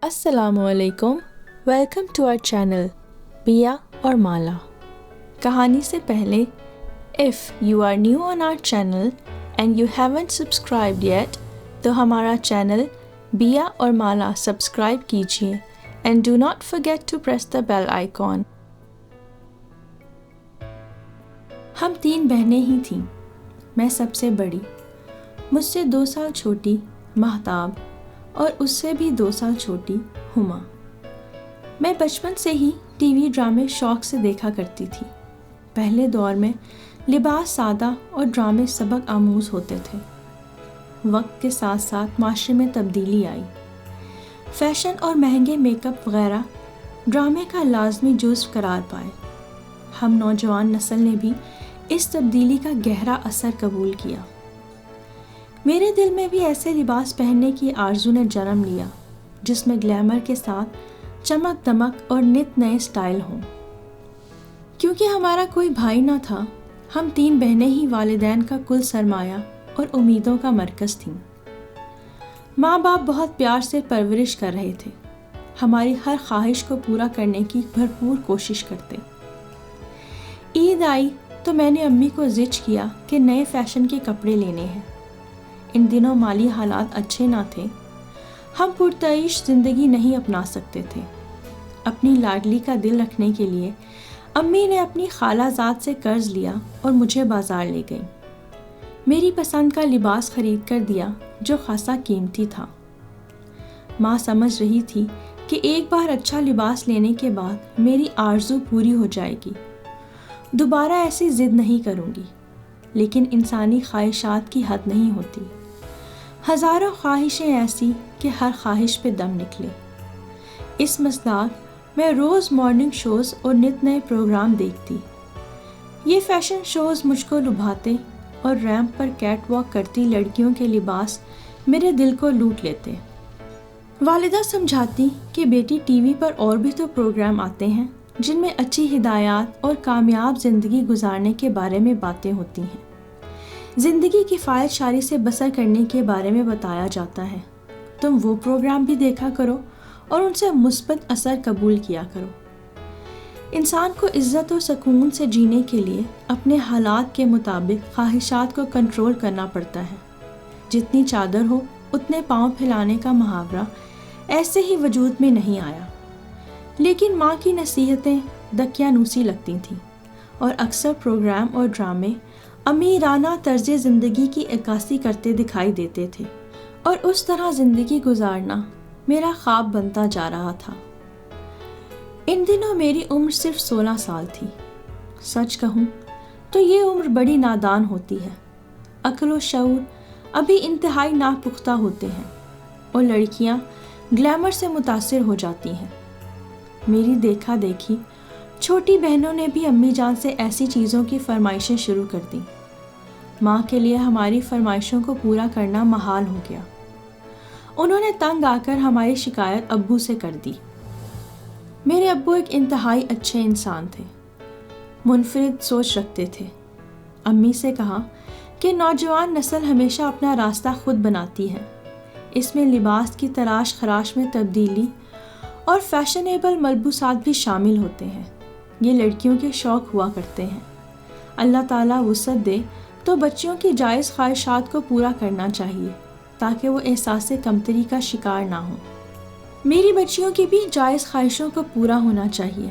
السلام علیکم، welcome to our channel بیا اور مالا۔ کہانی سے پہلے if you are new on our channel and you haven't subscribed yet تو ہمارا چینل بیا اور مالا سبسکرائب کیجیے and do not forget to press the bell icon. ہم 3 بہنیں ہی تھیں، میں سب سے بڑی، مجھ سے 2 سال چھوٹی مہتاب اور اس سے بھی 2 سال چھوٹی ہما۔ میں بچپن سے ہی ٹی وی ڈرامے شوق سے دیکھا کرتی تھی۔ پہلے دور میں لباس سادہ اور ڈرامے سبق آموز ہوتے تھے۔ وقت کے ساتھ ساتھ معاشرے میں تبدیلی آئی، فیشن اور مہنگے میک اپ وغیرہ ڈرامے کا لازمی جزو قرار پائے۔ ہم نوجوان نسل نے بھی اس تبدیلی کا گہرا اثر قبول کیا۔ میرے دل میں بھی ایسے لباس پہننے کی آرزو نے جنم لیا جس میں گلیمر کے ساتھ چمک دمک اور نت نئے سٹائل ہوں۔ کیونکہ ہمارا کوئی بھائی نہ تھا، ہم 3 بہنیں ہی والدین کا کل سرمایہ اور امیدوں کا مرکز تھیں۔ ماں باپ بہت پیار سے پرورش کر رہے تھے، ہماری ہر خواہش کو پورا کرنے کی بھرپور کوشش کرتے۔ عید آئی تو میں نے امی کو زج کیا کہ نئے فیشن کے کپڑے لینے ہیں۔ ان دنوں مالی حالات اچھے نہ تھے، ہم پرتعیش زندگی نہیں اپنا سکتے تھے۔ اپنی لاڈلی کا دل رکھنے کے لیے امی نے اپنی خالہ زاد سے قرض لیا اور مجھے بازار لے گئی۔ میری پسند کا لباس خرید کر دیا جو خاصا قیمتی تھا۔ ماں سمجھ رہی تھی کہ ایک بار اچھا لباس لینے کے بعد میری آرزو پوری ہو جائے گی، دوبارہ ایسی ضد نہیں کروں گی۔ لیکن انسانی خواہشات کی حد نہیں ہوتی، ہزاروں خواہشیں ایسی کہ ہر خواہش پہ دم نکلے۔ اس مصداق میں روز مارننگ شوز اور نت نئے پروگرام دیکھتی۔ یہ فیشن شوز مجھ کو لبھاتے اور ریمپ پر کیٹ واک کرتی لڑکیوں کے لباس میرے دل کو لوٹ لیتے۔ والدہ سمجھاتی کہ بیٹی ٹی وی پر اور بھی تو پروگرام آتے ہیں جن میں اچھی ہدایات اور کامیاب زندگی گزارنے کے بارے میں باتیں ہوتی ہیں، زندگی کی کفایت شاری سے بسر کرنے کے بارے میں بتایا جاتا ہے۔ تم وہ پروگرام بھی دیکھا کرو اور ان سے مثبت اثر قبول کیا کرو۔ انسان کو عزت و سکون سے جینے کے لیے اپنے حالات کے مطابق خواہشات کو کنٹرول کرنا پڑتا ہے۔ جتنی چادر ہو اتنے پاؤں پھیلانے کا محاورہ ایسے ہی وجود میں نہیں آیا، لیکن ماں کی نصیحتیں دقیانوسی لگتی تھیں اور اکثر پروگرام اور ڈرامے امیرانہ طرز زندگی کی عکاسی کرتے دکھائی دیتے تھے، اور اس طرح زندگی گزارنا میرا خواب بنتا جا رہا تھا۔ ان دنوں میری عمر صرف 16 سال تھی۔ سچ کہوں تو یہ عمر بڑی نادان ہوتی ہے، عقل و شعور ابھی انتہائی ناپختہ ہوتے ہیں اور لڑکیاں گلیمر سے متاثر ہو جاتی ہیں۔ میری دیکھا دیکھی چھوٹی بہنوں نے بھی امی جان سے ایسی چیزوں کی فرمائشیں شروع کر دیں۔ ماں کے لیے ہماری فرمائشوں کو پورا کرنا محال ہو گیا۔ انہوں نے تنگ آ کر ہماری شکایت ابو سے کر دی۔ میرے ابو ایک انتہائی اچھے انسان تھے، منفرد سوچ رکھتے تھے۔ امی سے کہا کہ نوجوان نسل ہمیشہ اپنا راستہ خود بناتی ہے، اس میں لباس کی تراش خراش میں تبدیلی اور فیشنیبل ملبوسات بھی شامل ہوتے ہیں۔ یہ لڑکیوں کے شوق ہوا کرتے ہیں۔ اللہ تعالیٰ وسعت دے تو بچیوں کی جائز خواہشات کو پورا کرنا چاہیے تاکہ وہ احساس کمتری کا شکار نہ ہوں۔ میری بچیوں کی بھی جائز خواہشوں کو پورا ہونا چاہیے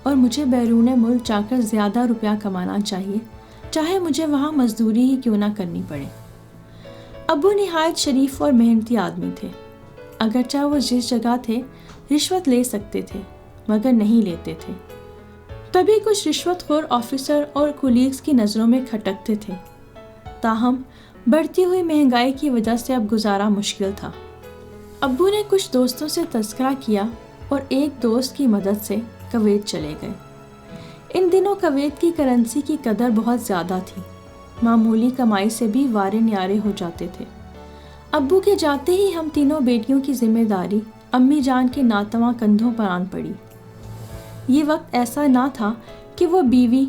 اور مجھے بیرون ملک جا کر زیادہ روپیہ کمانا چاہیے، چاہے مجھے وہاں مزدوری ہی کیوں نہ کرنی پڑے۔ ابو نہایت شریف اور محنتی آدمی تھے، اگرچہ وہ جس جگہ تھے رشوت لے سکتے تھے مگر نہیں لیتے تھے۔ تبھی کچھ رشوت خور آفیسر اور کولیگز کی نظروں میں کھٹکتے تھے۔ تاہم بڑھتی ہوئی مہنگائی کی وجہ سے اب گزارا مشکل تھا۔ ابو نے کچھ دوستوں سے تذکرہ کیا اور ایک دوست کی مدد سے کویت چلے گئے۔ ان دنوں کویت کی کرنسی کی قدر بہت زیادہ تھی، معمولی کمائی سے بھی وارے نیارے ہو جاتے تھے۔ ابو کے جاتے ہی ہم تینوں بیٹیوں کی ذمہ داری امی جان کے ناتواں کندھوں پر آن پڑی۔ یہ وقت ایسا نہ تھا کہ وہ بیوی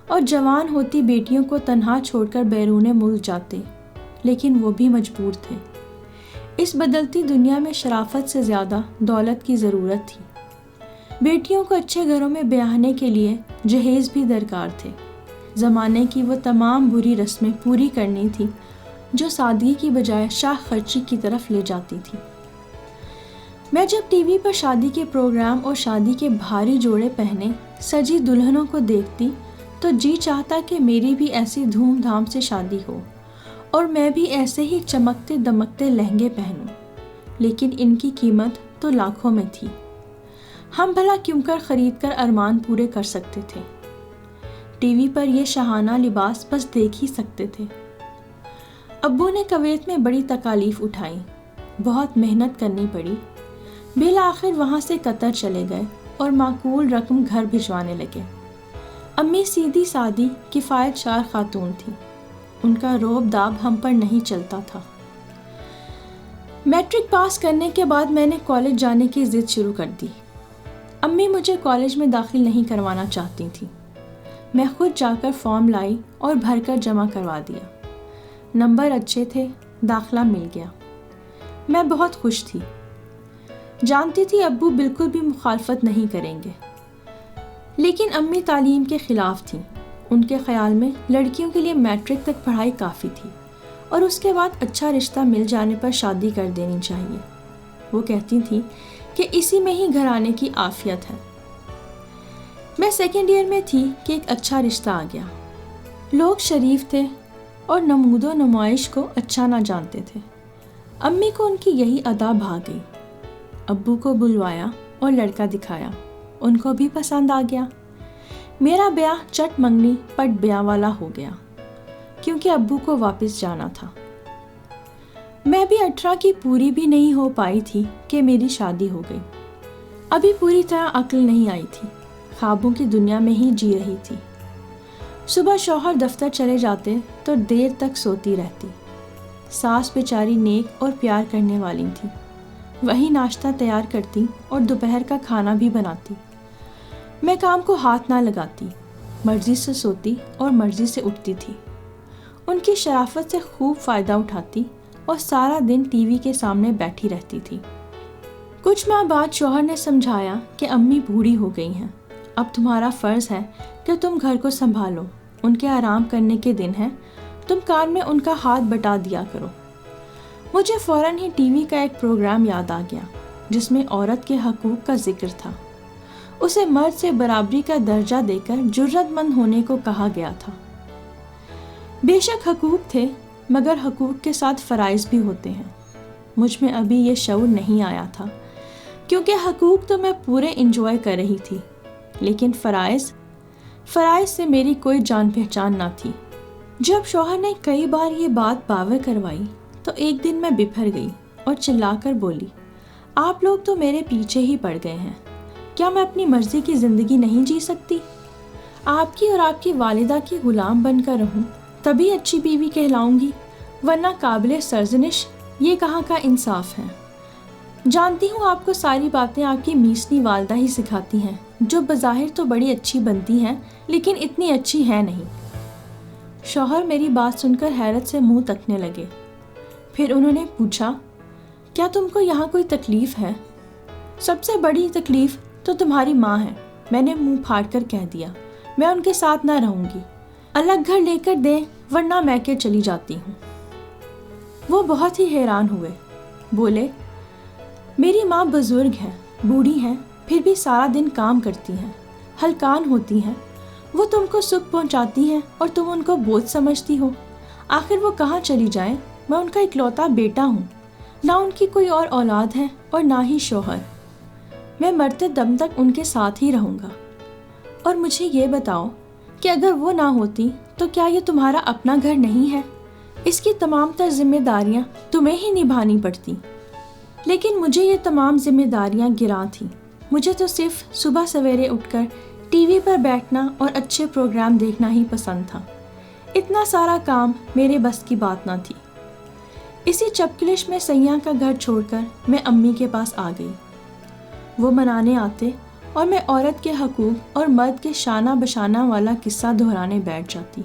اور جوان ہوتی بیٹیوں کو تنہا چھوڑ کر بیرون ملک جاتے، لیکن وہ بھی مجبور تھے۔ اس بدلتی دنیا میں شرافت سے زیادہ دولت کی ضرورت تھی۔ بیٹیوں کو اچھے گھروں میں بیاہنے کے لیے جہیز بھی درکار تھے۔ زمانے کی وہ تمام بری رسمیں پوری کرنی تھی جو سادگی کی بجائے شاہ خرچی کی طرف لے جاتی تھی۔ میں جب ٹی وی پر شادی کے پروگرام اور شادی کے بھاری جوڑے پہنے سجی دلہنوں کو دیکھتی تو جی چاہتا کہ میری بھی ایسی دھوم دھام سے شادی ہو اور میں بھی ایسے ہی چمکتے دمکتے لہنگے پہنوں، لیکن ان کی قیمت تو لاکھوں میں تھی۔ ہم بھلا کیوں کر خرید کر ارمان پورے کر سکتے تھے؟ ٹی وی پر یہ شاہانہ لباس بس دیکھ ہی سکتے تھے۔ ابو نے کویت میں بڑی تکالیف اٹھائی، بہت محنت کرنی پڑی، بالآخر وہاں سے قطر چلے گئے اور معقول رقم گھر بھجوانے لگے۔ امی سیدھی سادی کفایت شار خاتون تھی، ان کا روب داب ہم پر نہیں چلتا تھا۔ میٹرک پاس کرنے کے بعد میں نے کالج جانے کی ضد شروع کر دی۔ امی مجھے کالج میں داخل نہیں کروانا چاہتی تھیں۔ میں خود جا کر فارم لائی اور بھر کر جمع کروا دیا۔ نمبر اچھے تھے، داخلہ مل گیا۔ میں بہت خوش تھی، جانتی تھی ابو بالکل بھی مخالفت نہیں کریں گے، لیکن امی تعلیم کے خلاف تھیں۔ ان کے خیال میں لڑکیوں کے لیے میٹرک تک پڑھائی کافی تھی اور اس کے بعد اچھا رشتہ مل جانے پر شادی کر دینی چاہیے۔ وہ کہتی تھیں کہ اسی میں ہی گھرانے کی عافیت ہے۔ میں سیکنڈ ایئر میں تھی کہ ایک اچھا رشتہ آ گیا۔ لوگ شریف تھے اور نمود و نمائش کو اچھا نہ جانتے تھے۔ امی کو ان کی یہی ادا بھا گئی۔ ابو کو بلوایا اور لڑکا دکھایا، ان کو بھی پسند آ گیا۔ میرا بیاہ چٹ منگنی پٹ بیاہ والا ہو گیا، کیونکہ ابو کو واپس جانا تھا۔ میں بھی 18 کی پوری بھی نہیں ہو پائی تھی کہ میری شادی ہو گئی۔ ابھی پوری طرح عقل نہیں آئی تھی، خوابوں کی دنیا میں ہی جی رہی تھی۔ صبح شوہر دفتر چلے جاتے تو دیر تک سوتی رہتی۔ ساس بیچاری نیک اور پیار کرنے والی تھی، وہی ناشتہ تیار کرتی اور دوپہر کا کھانا بھی بناتی۔ میں کام کو ہاتھ نہ لگاتی، مرضی سے سوتی اور مرضی سے اٹھتی تھی۔ ان کی شرافت سے خوب فائدہ اٹھاتی اور سارا دن ٹی وی کے سامنے بیٹھی رہتی تھی۔ کچھ ماہ بعد شوہر نے سمجھایا کہ امی بوڑھی ہو گئی ہیں، اب تمہارا فرض ہے کہ تم گھر کو سنبھالو، ان کے آرام کرنے کے دن ہیں، تم کام میں ان کا ہاتھ بٹا دیا کرو۔ مجھے فوراً ہی ٹی وی کا ایک پروگرام یاد آ گیا جس میں عورت کے حقوق کا ذکر تھا۔ اسے مرد سے برابری کا درجہ دے کر جرت مند ہونے کو کہا گیا تھا۔ بے شک حقوق تھے، مگر حقوق کے ساتھ فرائض بھی ہوتے ہیں۔ مجھ میں ابھی یہ شعور نہیں آیا تھا، کیونکہ حقوق تو میں پورے انجوائے کر رہی تھی، لیکن فرائض سے میری کوئی جان پہچان نہ تھی۔ جب شوہر نے کئی بار یہ بات باور کروائی تو ایک دن میں بپھر گئی اور چلا کر بولی، آپ لوگ تو میرے پیچھے ہی پڑ گئے ہیں، کیا میں اپنی مرضی کی زندگی نہیں جی سکتی؟ آپ کی اور آپ کی والدہ کی غلام بن کر رہوں تبھی اچھی بیوی کہلاؤں گی، ورنہ قابل سرزنش یہ کہاں کا انصاف ہے؟ جانتی ہوں آپ کو ساری باتیں آپ کی میسنی والدہ ہی سکھاتی ہیں، جو بظاہر تو بڑی اچھی بنتی ہیں لیکن اتنی اچھی ہے نہیں۔ شوہر میری بات سن کر حیرت سے منہ تکنے لگے۔ پھر انہوں نے پوچھا، کیا تم کو یہاں کوئی تکلیف ہے؟ سب سے بڑی تکلیف تو تمہاری ماں ہے، میں نے منہ پھاڑ کر کہہ دیا۔ میں ان کے ساتھ نہ رہوں گی، الگ گھر لے کر دیں ورنہ میں کے چلی جاتی ہوں۔ وہ بہت ہی حیران ہوئے، بولے، میری ماں بزرگ ہے، بوڑھی ہیں، پھر بھی سارا دن کام کرتی ہیں، ہلکان ہوتی ہیں، وہ تم کو سکھ پہنچاتی ہیں اور تم ان کو بوجھ سمجھتی ہو۔ آخر وہ کہاں چلی جائیں؟ میں ان کا اکلوتا بیٹا ہوں، نہ ان کی کوئی اور اولاد ہے اور نہ ہی شوہر۔ میں مرتے دم تک ان کے ساتھ ہی رہوں گا۔ اور مجھے یہ بتاؤ کہ اگر وہ نہ ہوتی تو کیا یہ تمہارا اپنا گھر نہیں ہے؟ اس کی تمام تر ذمہ داریاں تمہیں ہی نبھانی پڑتی۔ لیکن مجھے یہ تمام ذمہ داریاں گراں تھیں۔ مجھے تو صرف صبح سویرے اٹھ کر ٹی وی پر بیٹھنا اور اچھے پروگرام دیکھنا ہی پسند تھا۔ اتنا سارا کام میرے بس کی بات نہ تھی۔ اسی چپکلش میں سیاں کا گھر چھوڑ کر میں امی کے پاس آ گئی۔ وہ منانے آتے اور میں عورت کے حقوق اور مرد کے شانہ بشانہ والا قصہ دہرانے بیٹھ جاتی۔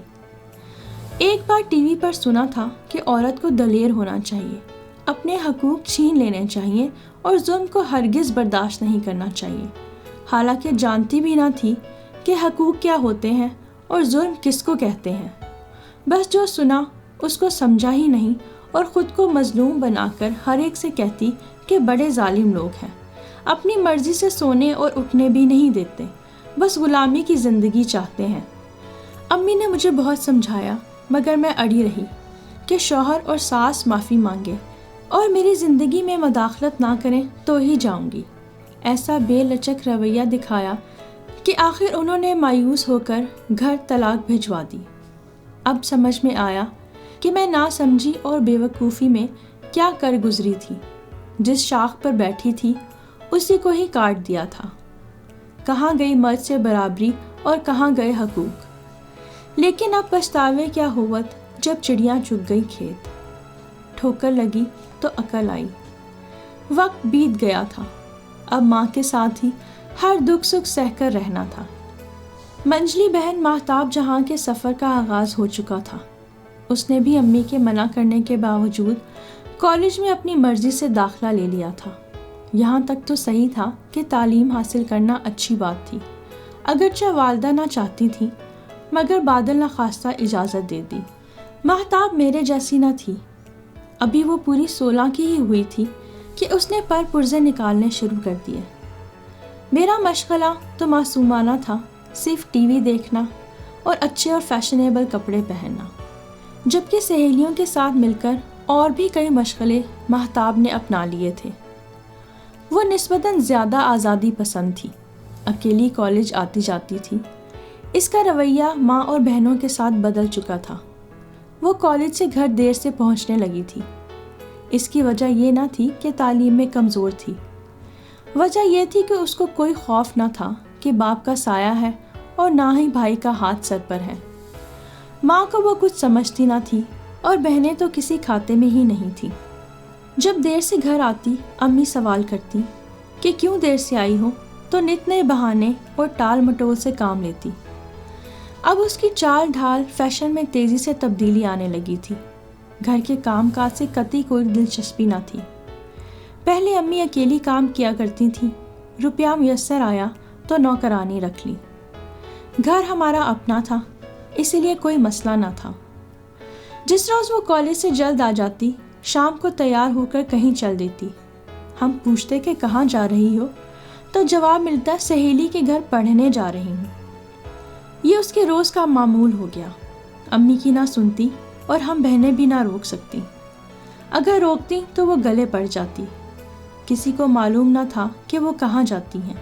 ایک بار ٹی وی پر سنا تھا کہ عورت کو دلیر ہونا چاہیے، اپنے حقوق چھین لینے چاہیے اور ظلم کو ہرگز برداشت نہیں کرنا چاہیے، حالانکہ جانتی بھی نہ تھی کہ حقوق کیا ہوتے ہیں اور ظلم کس کو کہتے ہیں۔ بس جو سنا اس کو سمجھا ہی نہیں اور خود کو مظلوم بنا کر ہر ایک سے کہتی کہ بڑے ظالم لوگ ہیں، اپنی مرضی سے سونے اور اٹھنے بھی نہیں دیتے، بس غلامی کی زندگی چاہتے ہیں۔ امی نے مجھے بہت سمجھایا مگر میں اڑی رہی کہ شوہر اور ساس معافی مانگے اور میری زندگی میں مداخلت نہ کریں تو ہی جاؤں گی۔ ایسا بے لچک رویہ دکھایا کہ آخر انہوں نے مایوس ہو کر گھر طلاق بھجوا دی۔ اب سمجھ میں آیا کہ میں نا سمجھی اور بے وقوفی میں کیا کر گزری تھی۔ جس شاخ پر بیٹھی تھی اسی کو ہی کاٹ دیا تھا۔ کہاں گئی مرد سے برابری اور کہاں گئے حقوق؟ لیکن اب پچھتاوے کیا ہوت جب چڑیاں چگ گئی کھیت۔ ٹھوکر لگی تو عقل آئی۔ وقت بیت گیا تھا، اب ماں کے ساتھ ہی ہر دکھ سکھ سہ کر رہنا تھا۔ منجلی بہن ماہتاب جہاں کے سفر کا آغاز ہو چکا تھا۔ اس نے بھی امی کے منع کرنے کے باوجود کالج میں اپنی مرضی سے داخلہ لے لیا تھا۔ یہاں تک تو صحیح تھا کہ تعلیم حاصل کرنا اچھی بات تھی، اگرچہ والدہ نہ چاہتی تھی مگر بادل نخواستہ اجازت دے دی۔ ماہتاب میرے جیسی نہ تھی، ابھی وہ پوری 16 کی ہی ہوئی تھی کہ اس نے پر پرزے نکالنے شروع کر دیے۔ میرا مشغلہ تو معصومانہ تھا، صرف ٹی وی دیکھنا اور اچھے اور فیشنیبل کپڑے پہننا، جبکہ سہیلیوں کے ساتھ مل کر اور بھی کئی مشغلے ماہتاب نے اپنا لیے تھے۔ وہ نسبتاً زیادہ آزادی پسند تھی، اکیلی کالج آتی جاتی تھی۔ اس کا رویہ ماں اور بہنوں کے ساتھ بدل چکا تھا۔ وہ کالج سے گھر دیر سے پہنچنے لگی تھی۔ اس کی وجہ یہ نہ تھی کہ تعلیم میں کمزور تھی، وجہ یہ تھی کہ اس کو کوئی خوف نہ تھا کہ باپ کا سایہ ہے اور نہ ہی بھائی کا ہاتھ سر پر ہے۔ ماں کو وہ کچھ سمجھتی نہ تھی اور بہنیں تو کسی کھاتے میں ہی نہیں تھی۔ جب دیر سے گھر آتی امی سوال کرتی کہ کیوں دیر سے آئی ہو تو نت نئے بہانے اور ٹال مٹول سے کام لیتی۔ اب اس کی چال ڈھال فیشن میں تیزی سے تبدیلی آنے لگی تھی۔ گھر کے کام کاج سے قطعی کوئی دلچسپی نہ تھی۔ پہلے امی اکیلی کام کیا کرتی تھیں، روپیہ میسر آیا تو نوکرانی رکھ لی۔ گھر ہمارا اپنا تھا، اسی لیے کوئی مسئلہ نہ تھا۔ جس روز وہ کالج سے جلد آ جاتی، شام کو تیار ہو کر کہیں چل دیتی۔ ہم پوچھتے کہ کہاں جا رہی ہو تو جواب ملتا سہیلی کے گھر پڑھنے جا رہی ہوں۔ یہ اس کے روز کا معمول ہو گیا۔ امی کی نہ سنتی اور ہم بہنیں بھی نہ روک سکتی۔ اگر روکتی تو وہ گلے پڑ جاتی۔ کسی کو معلوم نہ تھا کہ وہ کہاں جاتی ہیں۔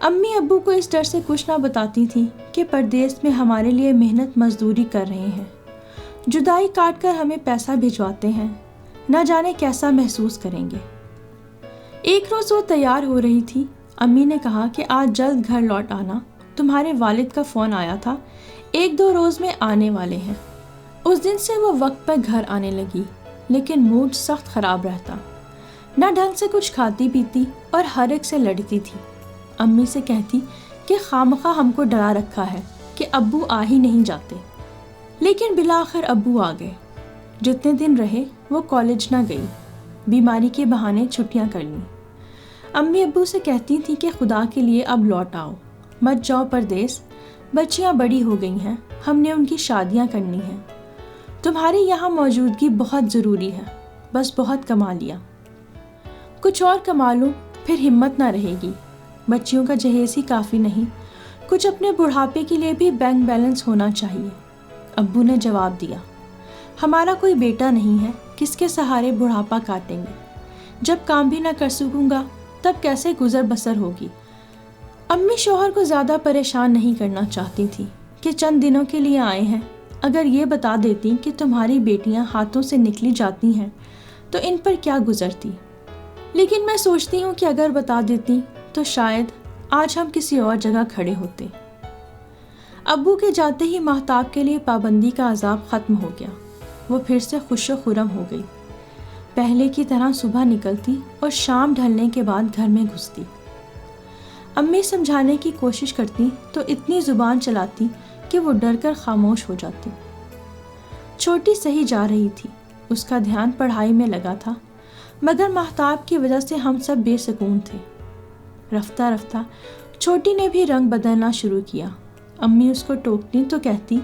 امی ابو کو اس ڈر سے کچھ نہ بتاتی تھیں کہ پردیس میں ہمارے لیے محنت مزدوری کر رہے ہیں، جدائی کاٹ کر ہمیں پیسہ بھجواتے ہیں، نہ جانے کیسا محسوس کریں گے۔ ایک روز وہ تیار ہو رہی تھی، امی نے کہا کہ آج جلد گھر لوٹ آنا، تمہارے والد کا فون آیا تھا، 1-2 روز میں آنے والے ہیں۔ اس دن سے وہ وقت پر گھر آنے لگی، لیکن موڈ سخت خراب رہتا، نہ ڈھنگ سے کچھ کھاتی پیتی اور ہر ایک سے لڑتی تھی۔ امی سے کہتی کہ خامخواہ ہم کو ڈرا رکھا ہے کہ ابو آ ہی نہیں جاتے، لیکن بالآخر ابو آ گئے۔ جتنے دن رہے وہ کالج نہ گئی، بیماری کے بہانے چھٹیاں کر لیں۔ امی ابو سے کہتی تھی کہ خدا کے لیے اب لوٹ آؤ، مت جاؤ پردیس، بچیاں بڑی ہو گئی ہیں، ہم نے ان کی شادیاں کرنی ہیں، تمہاری یہاں موجودگی بہت ضروری ہے، بس بہت کما لیا، کچھ اور کما لوں پھر ہمت نہ رہے گی، بچیوں کا جہیز ہی کافی نہیں، کچھ اپنے بڑھاپے کے لیے بھی بینک بیلنس ہونا چاہیے۔ ابو نے جواب دیا، ہمارا کوئی بیٹا نہیں ہے، کس کے سہارے بڑھاپا کاٹیں گے، جب کام بھی نہ کر سکوں گا تب کیسے گزر بسر ہوگی۔ امی شوہر کو زیادہ پریشان نہیں کرنا چاہتی تھی کہ چند دنوں کے لیے آئے ہیں، اگر یہ بتا دیتی کہ تمہاری بیٹیاں ہاتھوں سے نکلی جاتی ہیں تو ان پر کیا گزرتی، لیکن میں سوچتی ہوں کہ اگر بتا دیتی تو شاید آج ہم کسی اور جگہ کھڑے ہوتے۔ ابو کے جاتے ہی ماہتاب کے لیے پابندی کا عذاب ختم ہو گیا، وہ پھر سے خوش و خرم ہو گئی، پہلے کی طرح صبح نکلتی اور شام ڈھلنے کے بعد گھر میں گھستی۔ امی سمجھانے کی کوشش کرتی تو اتنی زبان چلاتی کہ وہ ڈر کر خاموش ہو جاتی۔ چھوٹی صحیح جا رہی تھی، اس کا دھیان پڑھائی میں لگا تھا، مگر مہتاب کی وجہ سے ہم سب بے سکون تھے۔ رفتہ رفتہ چھوٹی نے بھی رنگ بدلنا شروع کیا۔ امی اس کو ٹوکتی تو کہتی،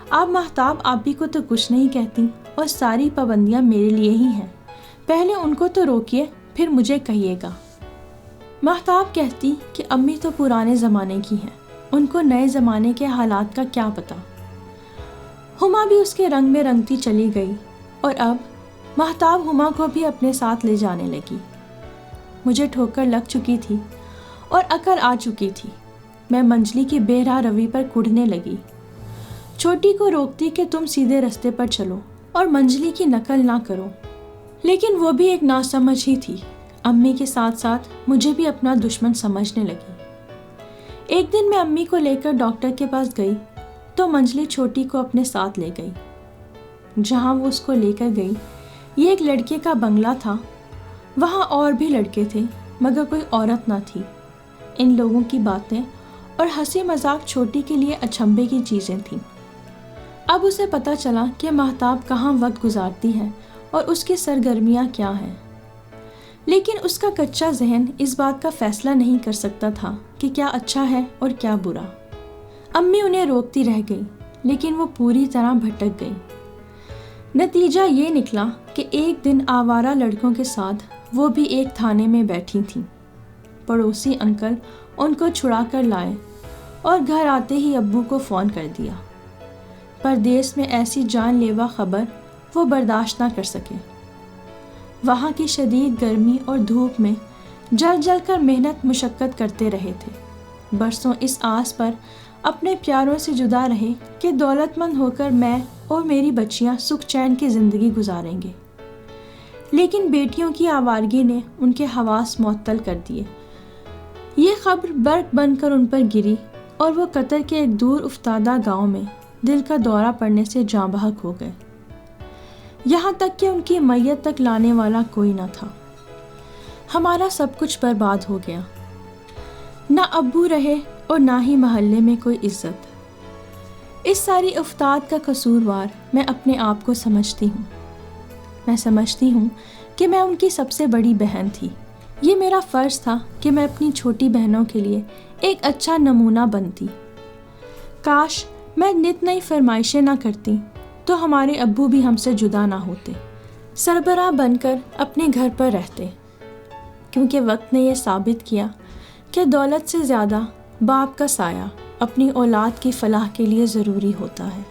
آپ مہتاب آپی کو تو کچھ نہیں کہتی اور ساری پابندیاں میرے لیے ہی ہیں، پہلے ان کو تو روکیے پھر مجھے کہیے گا۔ مہتاب کہتی کہ امی تو پرانے زمانے کی ہیں، ان کو نئے زمانے کے حالات کا کیا پتہ۔ ہما بھی اس کے رنگ میں رنگتی چلی گئی اور اب مہتاب ہما کو بھی اپنے ساتھ لے جانے لگی۔ مجھے ٹھوکر لگ چکی تھی اور عقل آ چکی تھی۔ میں منجلی کی بے راہ روی پر کڑھنے لگی، چھوٹی کو روکتی کہ تم سیدھے رستے پر چلو اور منجلی کی نقل نہ کرو، لیکن وہ بھی ایک ناسمجھ ہی تھی۔ امی کے ساتھ ساتھ مجھے بھی اپنا دشمن سمجھنے لگی۔ ایک دن میں امی کو لے کر ڈاکٹر کے پاس گئی تو منجلی چھوٹی کو اپنے ساتھ لے گئی۔ جہاں وہ اس کو لے کر گئی یہ ایک لڑکے کا بنگلہ تھا۔ وہاں اور بھی لڑکے تھے مگر کوئی عورت نہ تھی۔ ان لوگوں کی باتیں اور ہنسی مذاق چھوٹی کے لیے اچنبھے کی چیزیں تھیں۔ اب اسے پتہ چلا کہ مہتاب کہاں وقت گزارتی ہے اور اس کی سرگرمیاں کیا ہیں، لیکن اس کا کچا ذہن اس بات کا فیصلہ نہیں کر سکتا تھا کہ کیا اچھا ہے اور کیا برا۔ امی انہیں روکتی رہ گئی لیکن وہ پوری طرح بھٹک گئی۔ نتیجہ یہ نکلا کہ ایک دن آوارہ لڑکوں کے ساتھ وہ بھی ایک تھانے میں بیٹھی تھیں۔ پڑوسی انکل ان کو چھڑا کر لائے اور گھر آتے ہی ابو کو فون کر دیا۔ پردیس میں ایسی جان لیوا خبر وہ برداشت نہ کر سکے۔ وہاں کی شدید گرمی اور دھوپ میں جل جل کر محنت مشقت کرتے رہے تھے۔ برسوں اس آس پر اپنے پیاروں سے جدا رہے کہ دولت مند ہو کر میں اور میری بچیاں سکھ چین کی زندگی گزاریں گے، لیکن بیٹیوں کی آوارگی نے ان کے حواس معطل کر دیے۔ یہ خبر برق بن کر ان پر گری اور وہ قطر کے ایک دور افتادہ گاؤں میں دل کا دورہ پڑنے سے جاں بحق ہو گئے، یہاں تک کہ ان کی میت تک لانے والا کوئی نہ تھا۔ ہمارا سب کچھ برباد ہو گیا، نہ ابو رہے اور نہ ہی محلے میں کوئی عزت۔ اس ساری افتاد کا قصوروار میں اپنے آپ کو سمجھتی ہوں۔ میں سمجھتی ہوں کہ میں ان کی سب سے بڑی بہن تھی۔ یہ میرا فرض تھا کہ میں اپنی چھوٹی بہنوں کے لیے ایک اچھا نمونہ بنتی۔ کاش میں نت نئی فرمائشیں نہ کرتی تو ہمارے ابو بھی ہم سے جدا نہ ہوتے، سربراہ بن کر اپنے گھر پر رہتے، کیونکہ وقت نے یہ ثابت کیا کہ دولت سے زیادہ باپ کا سایہ اپنی اولاد کی فلاح کے لیے ضروری ہوتا ہے۔